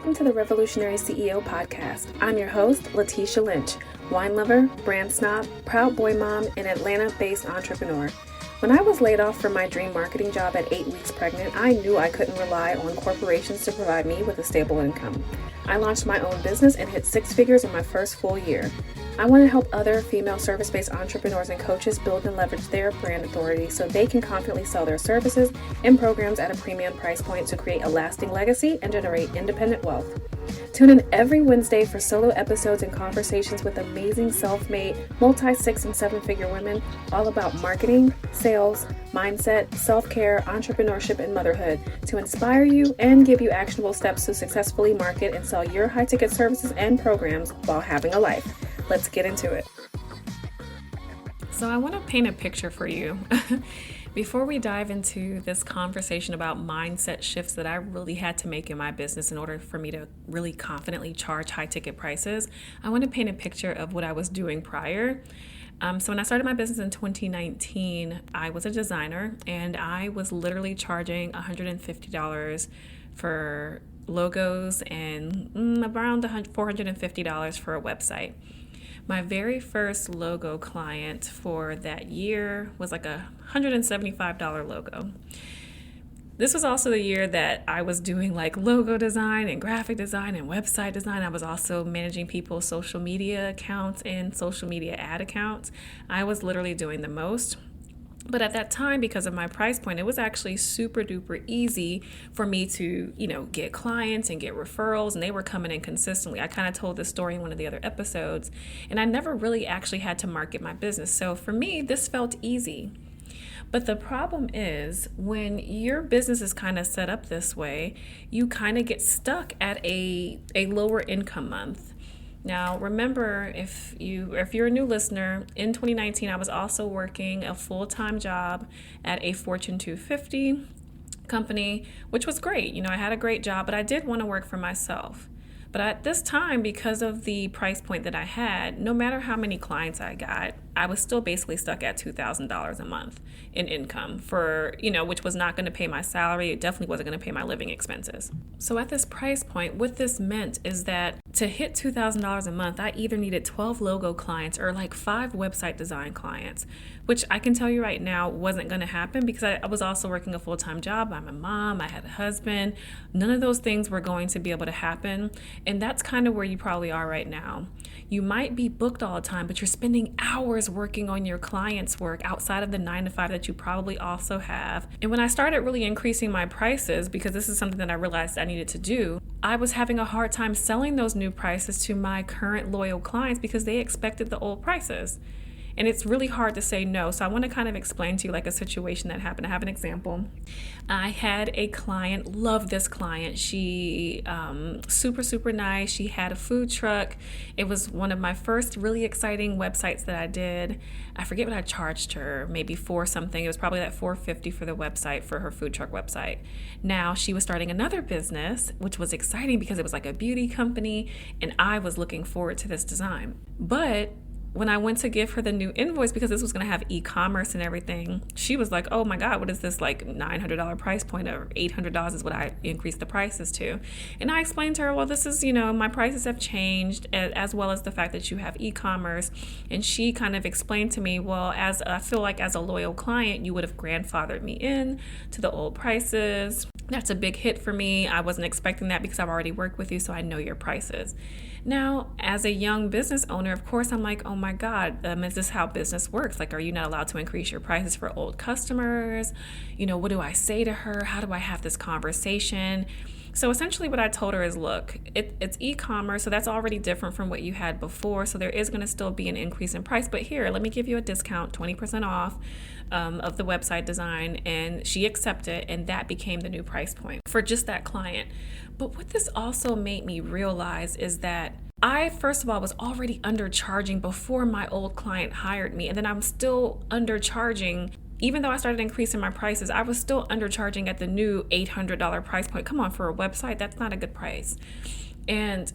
welcome to the Revolutionary CEO podcast. I'm your host, Letitia Lynch, wine lover, brand snob, proud boy mom, and Atlanta-based entrepreneur. When I was laid off from my dream marketing job at 8 weeks pregnant, I knew I couldn't rely on corporations to provide me with a stable income. I launched my own business and hit 6 figures in my first full year. I want to help other female service-based entrepreneurs and coaches build and leverage their brand authority so they can confidently sell their services and programs at a premium price point to create a lasting legacy and generate independent wealth. Tune in every Wednesday for solo episodes and conversations with amazing self-made, multi-6 and 7-figure women all about marketing, sales, mindset, self-care, entrepreneurship, and motherhood to inspire you and give you actionable steps to successfully market and sell your high-ticket services and programs while having a life. Let's get into it. So I want to paint a picture for you. Before we dive into this conversation about mindset shifts that I really had to make in my business in order for me to really confidently charge high ticket prices, I want to paint a picture of what I was doing prior. So when I started my business in 2019, I was a designer and I was literally charging $150 for logos and around $450 for a website. My very first logo client for that year was like a $175 logo. This was also the year that I was doing like logo design and graphic design and website design. I was also managing people's social media accounts and social media ad accounts. I was literally doing the most. But at that time, because of my price point, it was actually super duper easy for me to, get clients and get referrals, and they were coming in consistently. I kind of told this story in one of the other episodes, and I never really actually had to market my business. So for me, this felt easy. But the problem is when your business is kind of set up this way, you kind of get stuck at a lower income month. Now, remember, if you're a new listener, in 2019, I was also working a full-time job at a Fortune 250 company, which was great. I had a great job, but I did want to work for myself. But at this time, because of the price point that I had, no matter how many clients I got, I was still basically stuck at $2,000 a month in income for, which was not going to pay my salary. It definitely wasn't going to pay my living expenses. So at this price point, what this meant is that to hit $2,000 a month, I either needed 12 logo clients or like 5 website design clients, which I can tell you right now wasn't going to happen because I was also working a full-time job. I'm a mom. I had a husband. None of those things were going to be able to happen. And that's kind of where you probably are right now. You might be booked all the time, but you're spending hours working on your clients' work outside of the 9 to 5 that you probably also have. And when I started really increasing my prices, because this is something that I realized I needed to do, I was having a hard time selling those new prices to my current loyal clients because they expected the old prices. And it's really hard to say no. So I want to kind of explain to you like a situation that happened. I have an example. I had a client, love this client. She super, super nice. She had a food truck. It was one of my first really exciting websites that I did. I forget what I charged her, maybe for something. It was probably like $450 for the website, for her food truck website. Now she was starting another business, which was exciting because it was like a beauty company. And I was looking forward to this design. But when I went to give her the new invoice, because this was going to have e-commerce and everything, she was like, oh my God, what is this like $900 price point, or $800 is what I increased the prices to. And I explained to her, well, this is, my prices have changed, as well as the fact that you have e-commerce. And she kind of explained to me, well, as I feel like as a loyal client, you would have grandfathered me in to the old prices. That's a big hit for me. I wasn't expecting that because I've already worked with you, so I know your prices. Now, as a young business owner, of course, I'm like, oh my God, is this how business works? Like, are you not allowed to increase your prices for old customers? What do I say to her? How do I have this conversation? So essentially what I told her is, look, it's e-commerce, so that's already different from what you had before. So there is going to still be an increase in price. But here, let me give you a discount, 20% off of the website design. And she accepted, and that became the new price point for just that client. But what this also made me realize is that I, first of all, was already undercharging before my old client hired me. And then I'm still undercharging. Even though I started increasing my prices, I was still undercharging at the new $800 price point. Come on, for a website, that's not a good price. And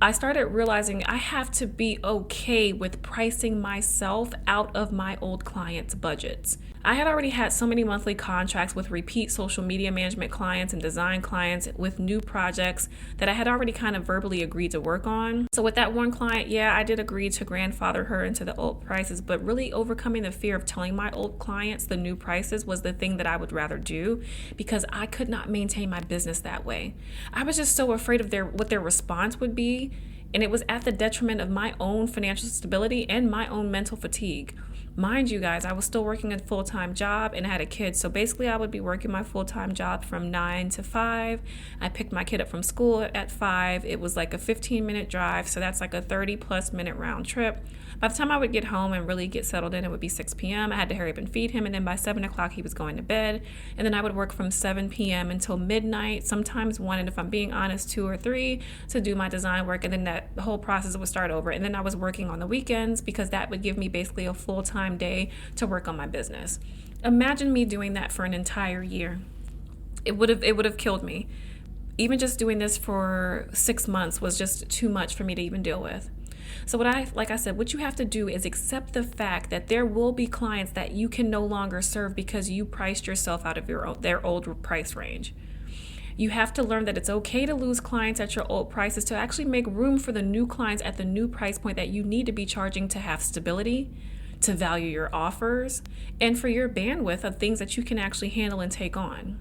I started realizing I have to be okay with pricing myself out of my old clients' budgets. I had already had so many monthly contracts with repeat social media management clients and design clients with new projects that I had already kind of verbally agreed to work on. So with that one client, I did agree to grandfather her into the old prices, but really overcoming the fear of telling my old clients the new prices was the thing that I would rather do, because I could not maintain my business that way. I was just so afraid of what their response would be, and it was at the detriment of my own financial stability and my own mental fatigue. Mind you guys, I was still working a full-time job and I had a kid. So basically I would be working my full-time job from 9 to 5. I picked my kid up from school at 5. It was like a 15-minute drive. So that's like a 30+ minute round trip. By the time I would get home and really get settled in, it would be 6 p.m. I had to hurry up and feed him. And then by 7 o'clock, he was going to bed. And then I would work from 7 p.m. until midnight, sometimes 1, and if I'm being honest, 2 or 3 to do my design work. And then that whole process would start over. And then I was working on the weekends because that would give me basically a full-time day to work on my business. Imagine me doing that for an entire year. It would have killed me. Even just doing this for 6 months was just too much for me to even deal with. So what you have to do is accept the fact that there will be clients that you can no longer serve because you priced yourself out of their old price range. You have to learn that it's okay to lose clients at your old prices to actually make room for the new clients at the new price point that you need to be charging to have stability, to value your offers, and for your bandwidth of things that you can actually handle and take on.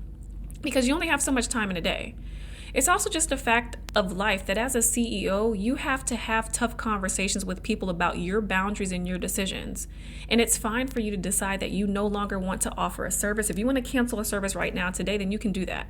Because you only have so much time in a day. It's also just a fact of life that as a CEO, you have to have tough conversations with people about your boundaries and your decisions. And it's fine for you to decide that you no longer want to offer a service. If you want to cancel a service right now today, then you can do that.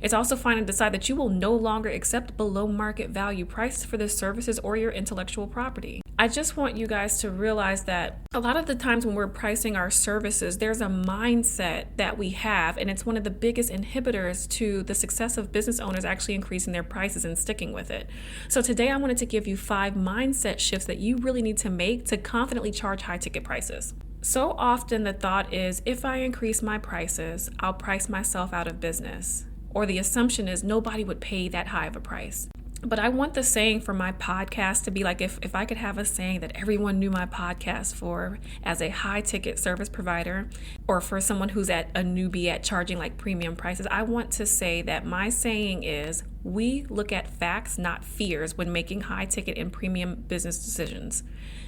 It's also fine to decide that you will no longer accept below market value prices for the services or your intellectual property. I just want you guys to realize that a lot of the times when we're pricing our services, there's a mindset that we have, and it's one of the biggest inhibitors to the success of business owners actually increasing their prices and sticking with it. So today I wanted to give you 5 mindset shifts that you really need to make to confidently charge high ticket prices. So often the thought is, if I increase my prices, I'll price myself out of business. Or the assumption is nobody would pay that high of a price. But I want the saying for my podcast to be like, if I could have a saying that everyone knew my podcast for as a high ticket service provider, or for someone who's at a newbie at charging like premium prices, I want to say that my saying is, we look at facts, not fears, when making high ticket and premium business decisions.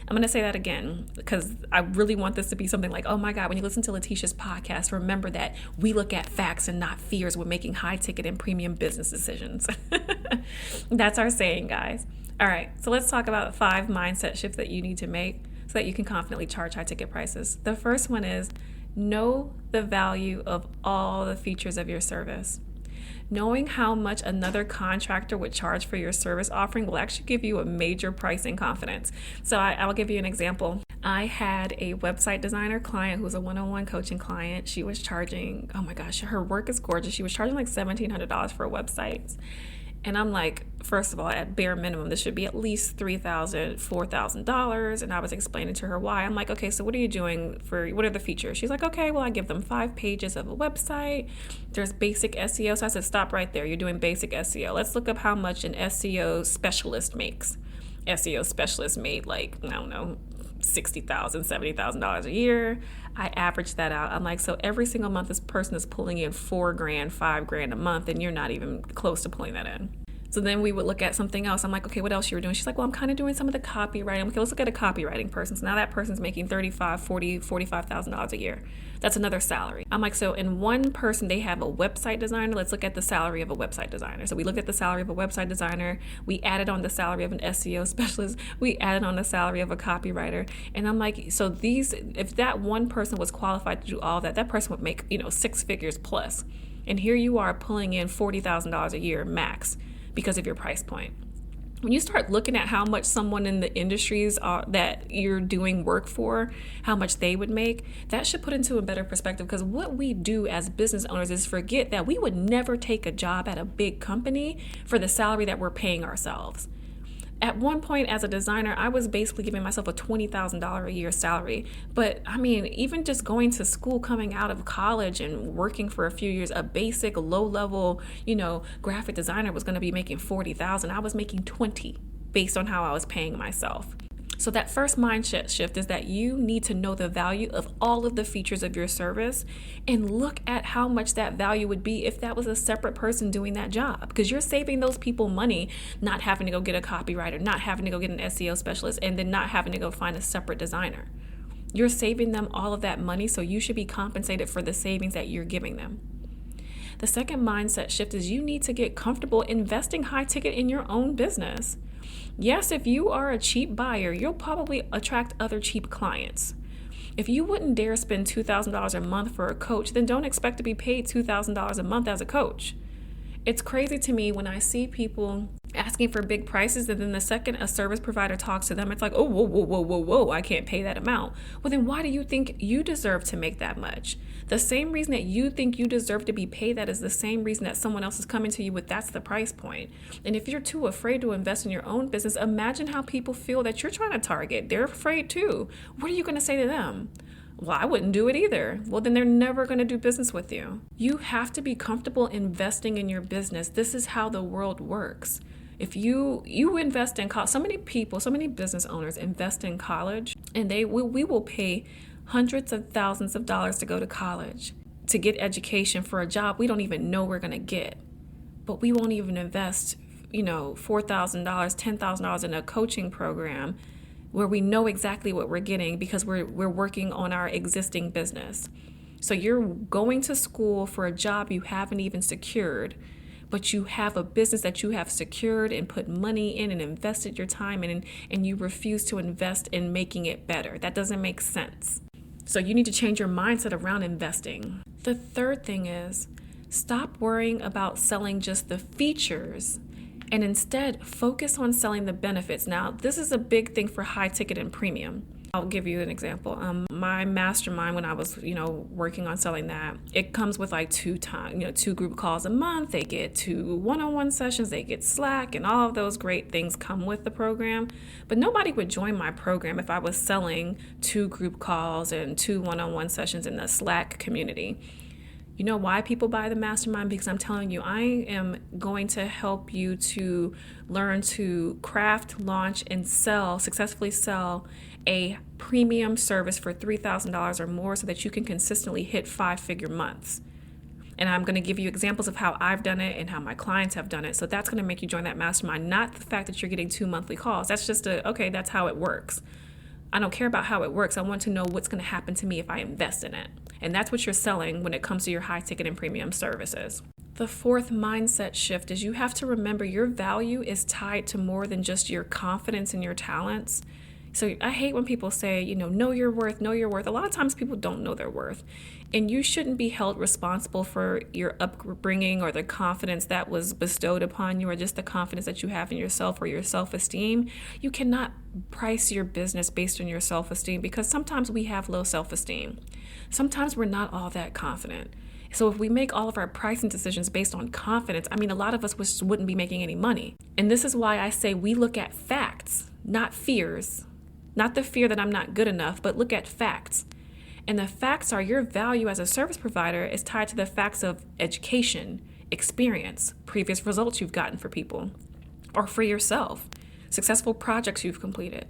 I'm going to say that again because I really want this to be something like, oh my God, when you listen to Letitia's podcast, remember that we look at facts and not fears when making high ticket and premium business decisions. That's our saying, guys. All right, so let's talk about 5 mindset shifts that you need to make so that you can confidently charge high ticket prices. The first one is know the value of all the features of your service. Knowing how much another contractor would charge for your service offering will actually give you a major pricing confidence. So I'll give you an example. I had a website designer client who was a one-on-one coaching client. She was charging, oh my gosh, her work is gorgeous. She was charging like $1,700 for websites. And I'm like, first of all, at bare minimum, this should be at least $3,000, $4,000. And I was explaining to her why. I'm like, okay, so what are you doing what are the features? She's like, okay, well, I give them 5 pages of a website. There's basic SEO. So I said, stop right there. You're doing basic SEO. Let's look up how much an SEO specialist makes. SEO specialist made like, I don't know, $60,000, $70,000 a year. I averaged that out. I'm like, so every single month this person is pulling in $4,000, $5,000 a month, and you're not even close to pulling that in. So then we would look at something else. I'm like, okay, what else you were doing? She's like, well, I'm kind of doing some of the copywriting. Okay, let's look at a copywriting person. So now that person's making $35,000, $40,000, $45,000 a year. That's another salary. I'm like, so in one person, they have a website designer. Let's look at the salary of a website designer. So we looked at the salary of a website designer. We added on the salary of an SEO specialist. We added on the salary of a copywriter. And I'm like, so if that one person was qualified to do all that, that person would make, 6 figures plus. And here you are pulling in $40,000 a year max because of your price point. When you start looking at how much someone in the industries that you're doing work for, how much they would make, that should put into a better perspective, because what we do as business owners is forget that we would never take a job at a big company for the salary that we're paying ourselves. At one point as a designer, I was basically giving myself a $20,000 a year salary. But I mean, even just going to school, coming out of college and working for a few years, a basic low level, graphic designer was going to be making $40,000. I was making $20,000 based on how I was paying myself. So that first mindset shift is that you need to know the value of all of the features of your service and look at how much that value would be if that was a separate person doing that job, because you're saving those people money, not having to go get a copywriter, not having to go get an SEO specialist, and then not having to go find a separate designer. You're saving them all of that money, so you should be compensated for the savings that you're giving them. The second mindset shift is you need to get comfortable investing high ticket in your own business. Yes, if you are a cheap buyer, you'll probably attract other cheap clients. If you wouldn't dare spend $2,000 a month for a coach, then don't expect to be paid $2,000 a month as a coach. It's crazy to me when I see people asking for big prices, and then the second a service provider talks to them, it's like, oh, whoa, I can't pay that amount. Well, then why do you think you deserve to make that much? The same reason that you think you deserve to be paid that is the same reason that someone else is coming to you with that's the price point. And if you're too afraid to invest in your own business, imagine how people feel that you're trying to target. They're afraid too. What are you going to say to them? Well, I wouldn't do it either. Well, then they're never going to do business with you. You have to be comfortable investing in your business. This is how the world works. If you invest in college, so many business owners invest in college, and we will pay hundreds of thousands of dollars to go to college to get education for a job we don't even know we're going to get. But we won't even invest, $4,000, $10,000 in a coaching program where we know exactly what we're getting because we're working on our existing business. So you're going to school for a job you haven't even secured, but you have a business that you have secured and put money in and invested your time in, and you refuse to invest in making it better. That doesn't make sense. So you need to change your mindset around investing. The third thing is stop worrying about selling just the features and instead focus on selling the benefits. Now, this is a big thing for high ticket and premium. I'll give you an example. My mastermind, when I was, working on selling that, it comes with like two group calls a month. They get 2 one-on-one sessions. They get Slack, and all of those great things come with the program. But nobody would join my program if I was selling 2 group calls and 2 one-on-one sessions in the Slack community. You know why people buy the mastermind? Because I'm telling you, I am going to help you to learn to craft, launch, and successfully sell a premium service for $3,000 or more so that you can consistently hit 5-figure months. And I'm going to give you examples of how I've done it and how my clients have done it. So that's going to make you join that mastermind, not the fact that you're getting 2 monthly calls. That's just okay, that's how it works. I don't care about how it works. I want to know what's going to happen to me if I invest in it. And that's what you're selling when it comes to your high ticket and premium services. The fourth mindset shift is you have to remember your value is tied to more than just your confidence and your talents. So I hate when people say, know your worth, know your worth. A lot of times people don't know their worth. And you shouldn't be held responsible for your upbringing or the confidence that was bestowed upon you or just the confidence that you have in yourself or your self-esteem. You cannot price your business based on your self-esteem because sometimes we have low self-esteem. Sometimes we're not all that confident. So if we make all of our pricing decisions based on confidence, a lot of us wouldn't be making any money. And this is why I say we look at facts, not fears. Not the fear that I'm not good enough, but look at facts. And the facts are your value as a service provider is tied to the facts of education, experience, previous results you've gotten for people, or for yourself, successful projects you've completed.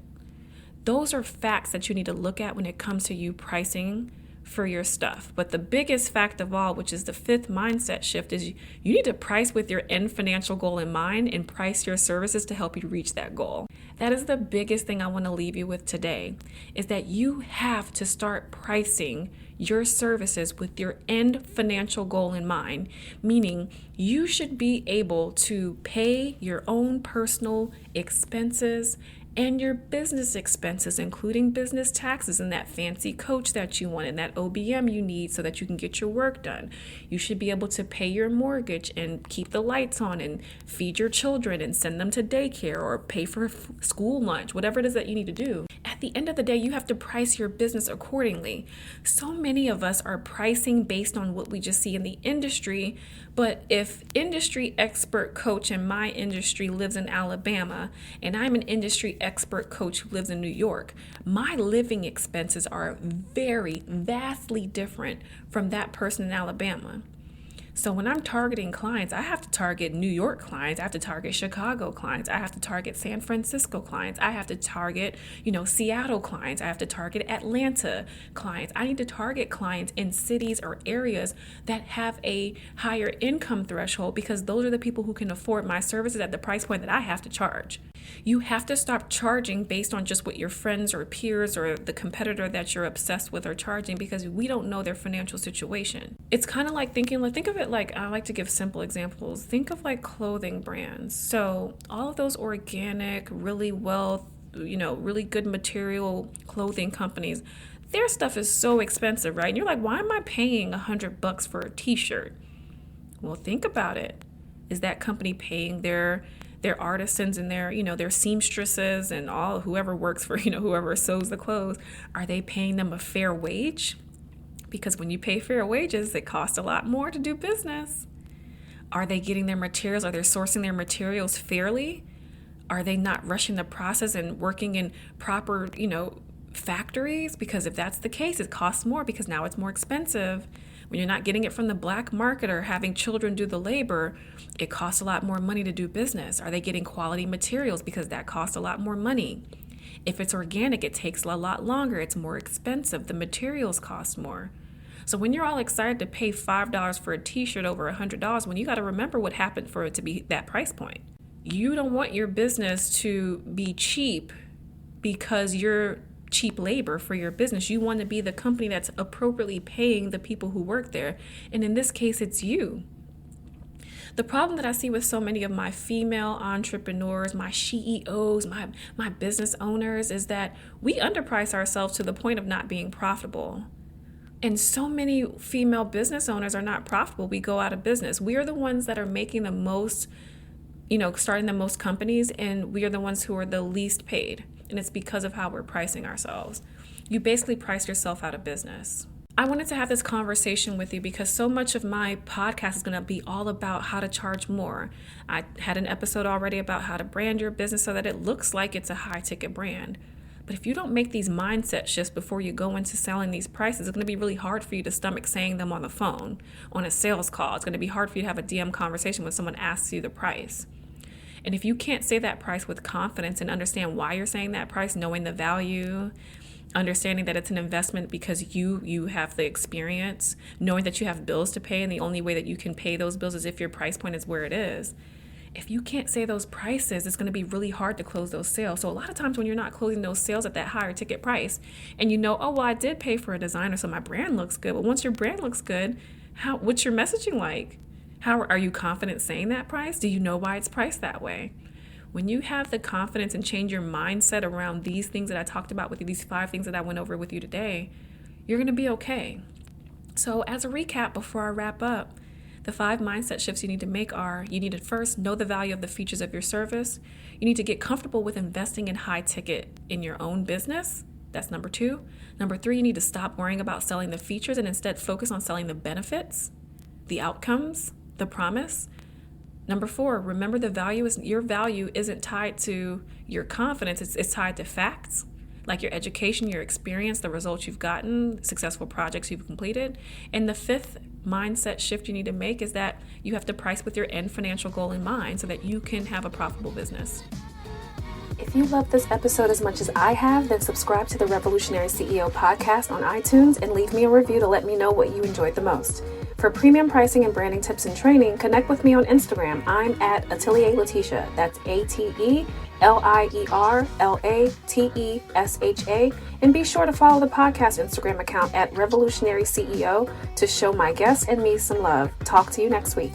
Those are facts that you need to look at when it comes to you pricing for your stuff. But the biggest fact of all, which is the fifth mindset shift, is you need to price with your end financial goal in mind and price your services to help you reach that goal. That is the biggest thing I want to leave you with today, is that you have to start pricing your services with your end financial goal in mind, meaning you should be able to pay your own personal expenses and your business expenses, including business taxes and that fancy coach that you want and that OBM you need so that you can get your work done. You should be able to pay your mortgage and keep the lights on and feed your children and send them to daycare or pay for school lunch, whatever it is that you need to do. At the end of the day, you have to price your business accordingly. So many of us are pricing based on what we just see in the industry, but if industry expert coach in my industry lives in Alabama and I'm an industry expert coach who lives in New York, my living expenses are vastly different from that person in Alabama. So when I'm targeting clients, I have to target New York clients. I have to target Chicago clients. I have to target San Francisco clients. I have to target, Seattle clients. I have to target Atlanta clients. I need to target clients in cities or areas that have a higher income threshold, because those are the people who can afford my services at the price point that I have to charge. You have to stop charging based on just what your friends or peers or the competitor that you're obsessed with are charging, because we don't know their financial situation. It's kind of like think of it like, I like to give simple examples. Think of like clothing brands. So all of those organic, really really good material clothing companies, their stuff is so expensive, right? And you're like, why am I paying $100 for a t-shirt? Well, think about it. Is that company paying their artisans and their seamstresses and all whoever works for, whoever sews the clothes, are they paying them a fair wage? Because when you pay fair wages, it costs a lot more to do business. Are they getting their materials? Are they sourcing their materials fairly? Are they not rushing the process and working in proper, factories? Because if that's the case, it costs more, because now it's more expensive. When you're not getting it from the black market or having children do the labor, it costs a lot more money to do business. Are they getting quality materials? Because that costs a lot more money. If it's organic, it takes a lot longer. It's more expensive. The materials cost more. So when you're all excited to pay $5 for a t-shirt over $100, when you got to remember what happened for it to be that price point. You don't want your business to be cheap because you're cheap labor for your business. You want to be the company that's appropriately paying the people who work there. And in this case, it's you. The problem that I see with so many of my female entrepreneurs, my CEOs, my business owners, is that we underprice ourselves to the point of not being profitable. And so many female business owners are not profitable. We go out of business. We are the ones that are making the most, starting the most companies, and we are the ones who are the least paid. And it's because of how we're pricing ourselves. You basically price yourself out of business. I wanted to have this conversation with you because so much of my podcast is going to be all about how to charge more. I had an episode already about how to brand your business so that it looks like it's a high ticket brand. But if you don't make these mindset shifts before you go into selling these prices, it's going to be really hard for you to stomach saying them on the phone, on a sales call. It's going to be hard for you to have a DM conversation when someone asks you the price. And if you can't say that price with confidence and understand why you're saying that price, knowing the value, understanding that it's an investment because you have the experience, knowing that you have bills to pay, and the only way that you can pay those bills is if your price point is where it is. If you can't say those prices, it's going to be really hard to close those sales. So a lot of times when you're not closing those sales at that higher ticket price, and I did pay for a designer, so my brand looks good. But once your brand looks good, what's your messaging like? How are you confident saying that price? Do you know why it's priced that way? When you have the confidence and change your mindset around these things that I talked about with you, these 5 things that I went over with you today, you're going to be okay. So as a recap, before I wrap up, the 5 mindset shifts you need to make are: you need to first know the value of the features of your service. You need to get comfortable with investing in high ticket in your own business. That's number 2. Number 3, you need to stop worrying about selling the features and instead focus on selling the benefits, the outcomes, the promise. Number 4, remember your value isn't tied to your confidence. It's tied to facts, like your education, your experience, the results you've gotten, successful projects you've completed. And the 5th mindset shift you need to make is that you have to price with your end financial goal in mind so that you can have a profitable business. If you love this episode as much as I have, then subscribe to the Revolutionary CEO podcast on iTunes and leave me a review to let me know what you enjoyed the most. For premium pricing and branding tips and training, connect with me on Instagram. I'm at Atelier Letitia. That's ATELIERLATESHA. And be sure to follow the podcast Instagram account at Revolutionary CEO to show my guests and me some love. Talk to you next week.